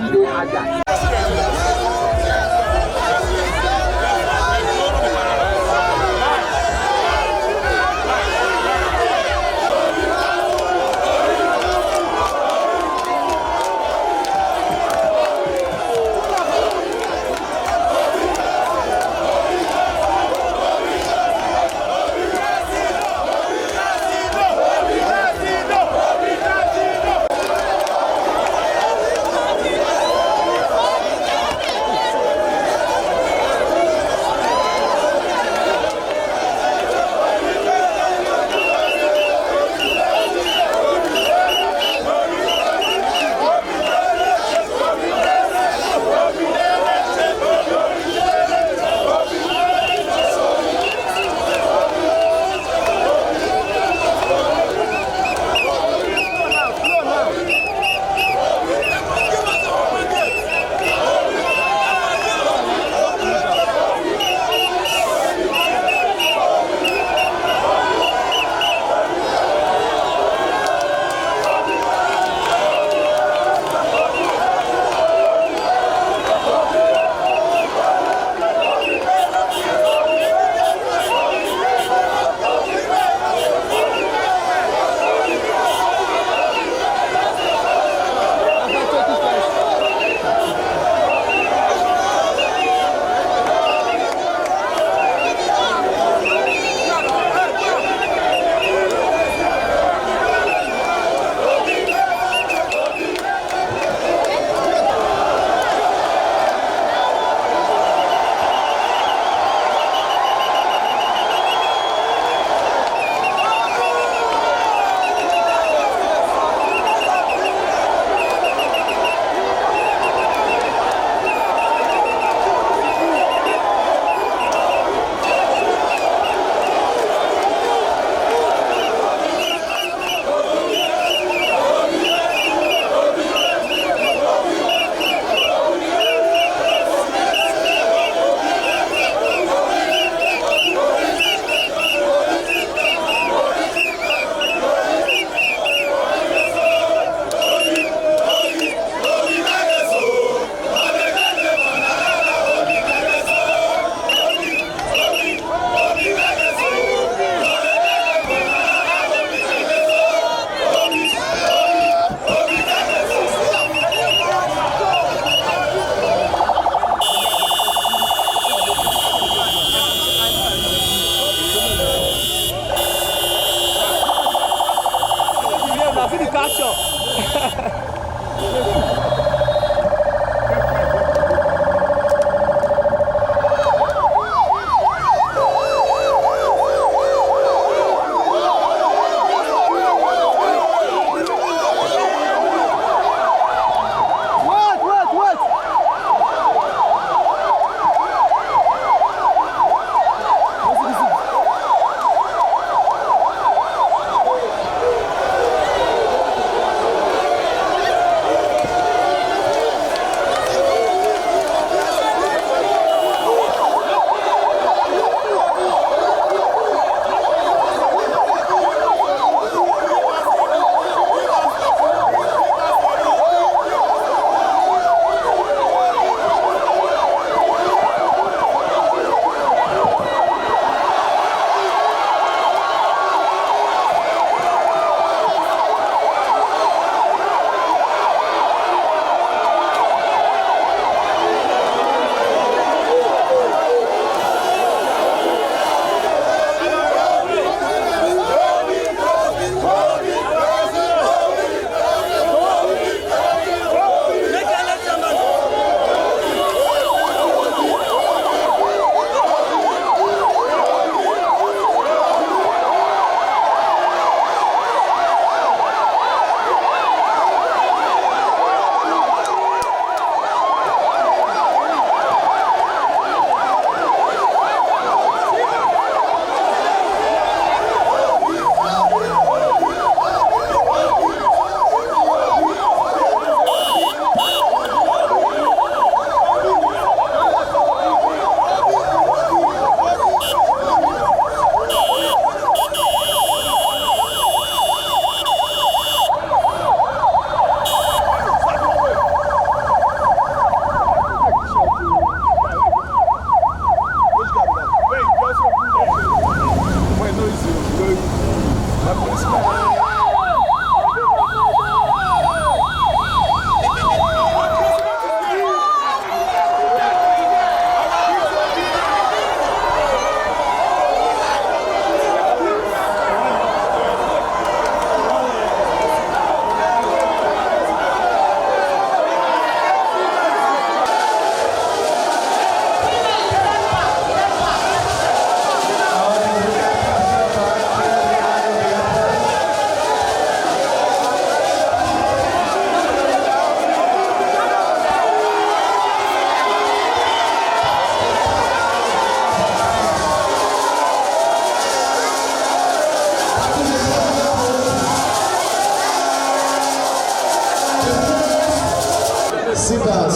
they are that.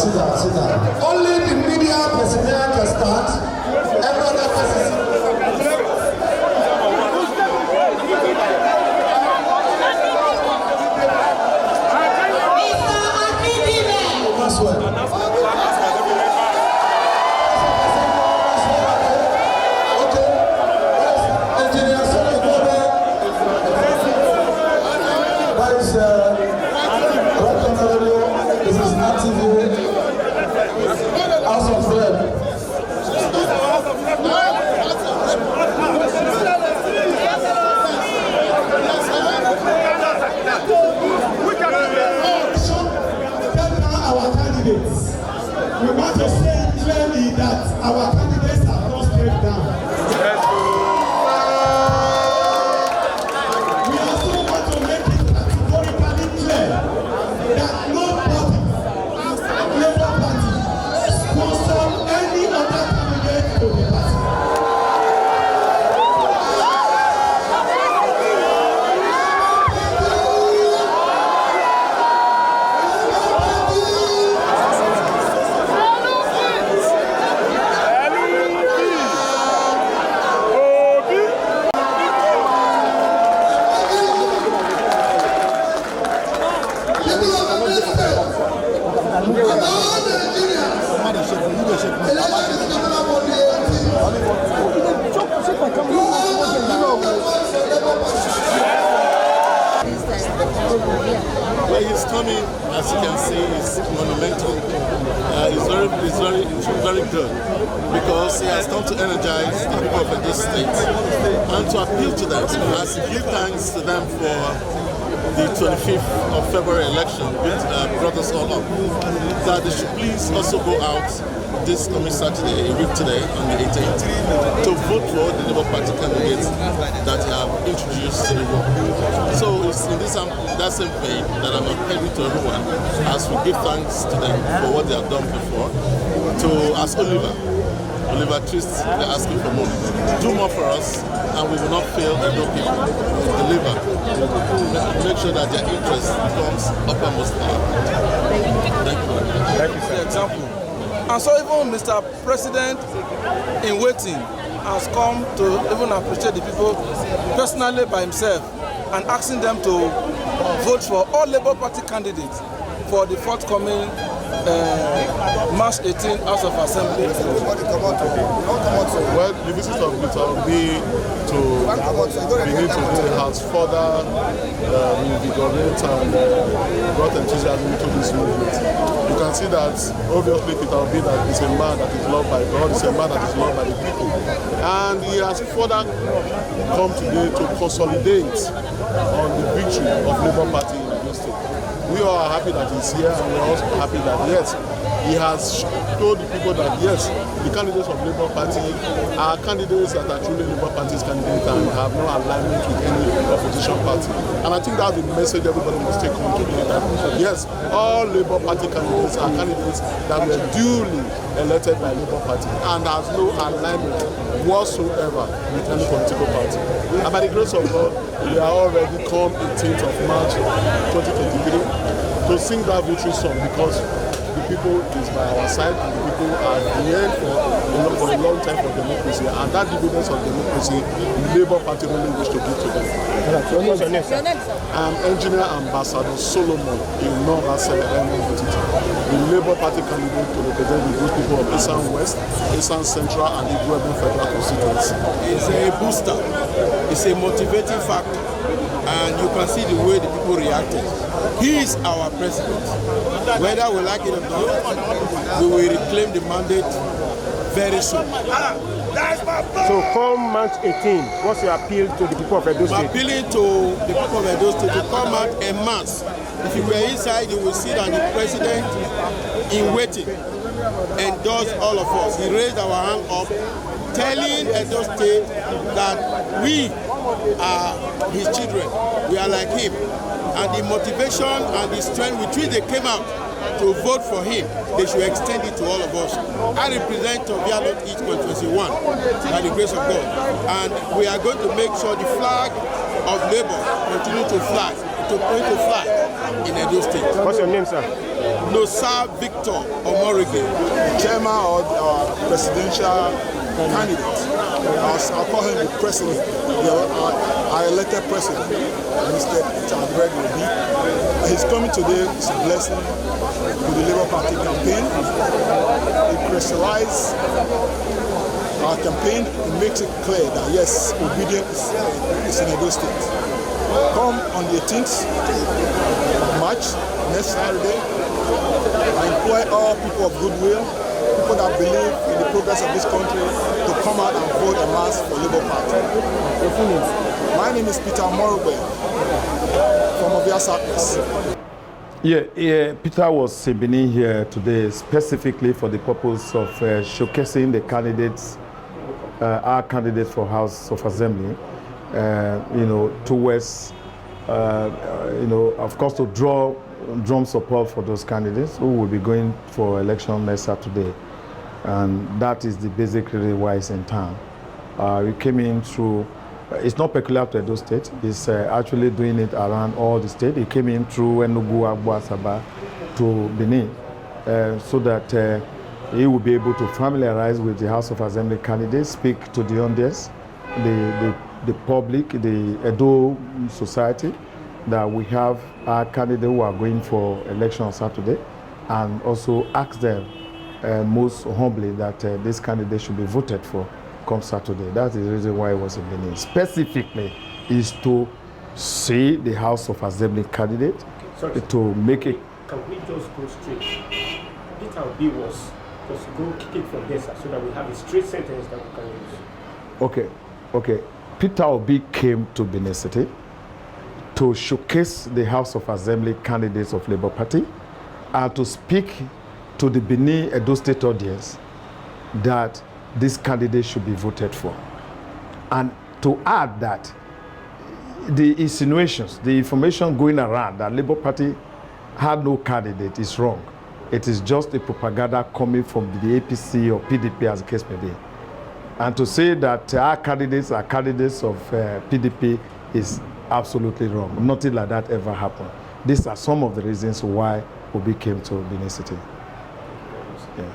sit down. Only the media personnel can start. Every other person. We want to say clearly that our candidates are not straight down. We also want to make it categorically clear that no party, Labour Party, sponsor any other candidate to the party. Well, his coming, as you can see, is monumental. It's very good because he has come to energize the people of Edo State and to appeal to them as he gives thanks to them for the 25th of February election, which brought us all up, that they should please also go out this coming Saturday, a week today, on the 18th, to vote for the Labour Party candidates that have introduced to the vote. So it's in that same vein that I'm appealing to everyone as we give thanks to them for what they have done before. As Oliver Trist, they're asking for more. Do more for us, and we will not fail Edo people. Deliver. Make sure that their interest becomes uppermost power. Thank you. Thank you, for example. And so even Mr. President in waiting has come to even appreciate the people personally by himself and asking them to vote for all Labour Party candidates for the forthcoming March 18 House of Assembly. Well, the visit of Luther will be to Benin to do the House further reinvigorate and brought enthusiasm into this movement. You can see that obviously Peter Obi that is a man that is loved by God, is a man that is loved by the people. And he has further come today to consolidate on the victory of Labour Party in Edo State. We are happy that he's here, and we're also happy that yes, he has told the people that yes, the candidates of Labour Party are candidates that are truly Labour Party's candidates and have no alignment with any opposition party. And I think that's the message everybody must take home today, that yes, all Labour Party candidates are candidates that were duly elected by Labour Party and has no alignment whatsoever with any political party. And by the grace of God, we are already come 18th of March 2023 to sing that victory song, because the people is by our side and the people are here for a long time for democracy, and that dividends of democracy, the Labour Party really wish to give to them. I'm Engineer Ambassador Solomon in Nova the Labour Party candidate to represent the good people of Esan West, Esan Central and the Igwebun Federal Constituency. It's a booster, it's a motivating factor, and you can see the way the people reacted. He is our president. Whether we like it or not, we will reclaim the mandate very soon. So come March 18, what's your appeal to the people of Edo State? I'm appealing to the people of Edo State to come out en masse. If you were inside, you will see that the president in waiting endorsed all of us. He raised our hand up, telling Edo State that we are his children. We are like him. And the motivation and the strength with which they came out to vote for him, they should extend it to all of us. I represent Tobialo East Constituency 1 by the grace of God. And we are going to make sure the flag of Labour continue to fly. going to fly in Edo State. What's your name, sir? Nosa Victor Omorige, Chairman of our presidential candidate. I'll call him the president, our elected president, Mr. Peter Obi. He's coming today, it's a blessing to the Labour Party campaign. It crystallizes our campaign. It makes it clear that yes, obedience is in Edo State. Come on the 18th of March, next Saturday. I employ all people of goodwill, people that believe in the progress of this country, to come out and vote en masse for Labour Party. My name is Peter Morube from Obia Southwest. Yeah, Peter was in Benin here today specifically for the purpose of showcasing the candidates, our candidates for House of Assembly, towards, of course, to draw drum support for those candidates who will be going for election next Saturday. And that is the basic reason why it's in town. We came in through, it's not peculiar to Edo State, it's actually doing it around all the state. It came in through Enugu, Agbo, Asaba to Benin, so that he will be able to familiarize with the House of Assembly candidates, speak to the audience, the public, the Edo society, that we have our candidates who are going for election on Saturday, and also ask them most humbly that this candidate should be voted for come Saturday. That is the reason why I was in Benin. Specifically is to see the House of Assembly candidate, to make it. Can we just go straight? Peter Obi was just go kick it from there, sir, so that we have a straight sentence that we can use. Okay. Peter Obi came to Benin City to showcase the House of Assembly candidates of Labour Party and to speak to the Benin Edo State audience that this candidate should be voted for. And to add that the insinuations, the information going around that Labour Party had no candidate is wrong. It is just a propaganda coming from the APC or PDP, as the case may be. And to say that our candidates are candidates of PDP is absolutely wrong. Nothing like that ever happened. These are some of the reasons why Obi came to Benin City. Yeah.